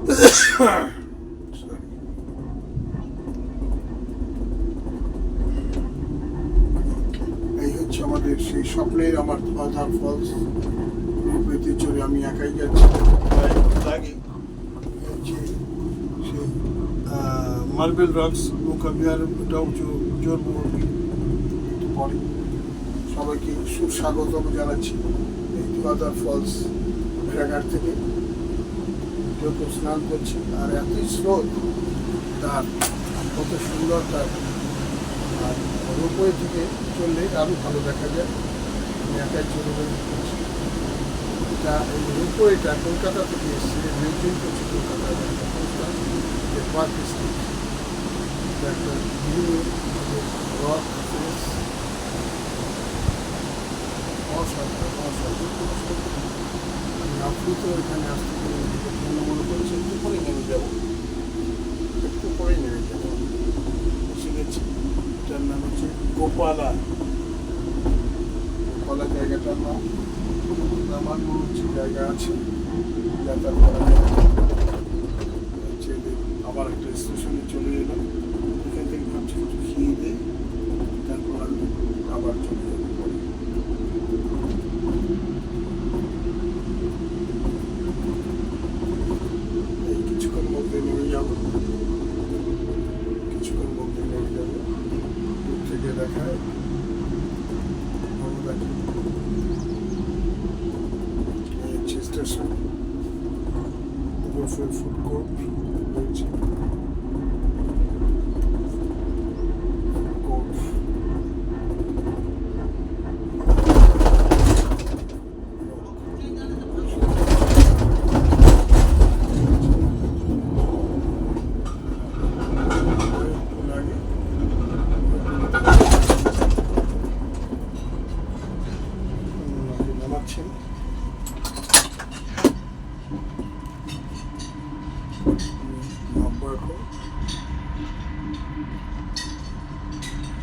এই হচ্ছে আমাদের সেই স্বপ্নের আমার আধার ফলস। রূপেতে চড়ে আমি একাই যাচ্ছি। লাগে হচ্ছে সেই মার্বেল রক্স নৌকাবিহার, ওটাও জোরমুখী পরে। সবাইকে সুস্বাগতম জানাচ্ছি এই আধার ফলস ভেড়াঘাট থেকে। কেউ কেউ স্নান করছি, আর এতই স্রোত তার, কত সুন্দর তার। আর রোপওয়ে থেকে চললে আরও ভালো দেখা যায়। আমি একাই চলে করছি। এটা এই রোপওয়েটা কলকাতা থেকে এসছে, মেনটেন করছে কলকাতার একটা সংস্থা, পার্ক স্ট্রিট। এটা একটা বিভিন্ন রক ফেস, আপনি তো এখানে আসতে মনে করছেন একটু পরে নেমে যাবো, একটু পরে নেমে যাবো। এসে গেছি। এটার নাম হচ্ছে গোপালা। গোপালা জায়গাটার নাম। আমার মনে হচ্ছে জায়গা আছে, যাতায়াত করা যায়। আবার একটা স্টেশনে চলে এলাম। এখান থেকে ভাবছি একটু খেয়ে দিয়ে তারপর আমি আবার চলে যাবো পরে। কিছুক্ষণ মধ্যে নেমে যাবো, কিছুক্ষণ মধ্যে নেমে যাবো। দূর থেকে দেখায় স্টেশন, ফুড কোর্ট রয়েছে। নামাচ্ছেন নামবো এখন।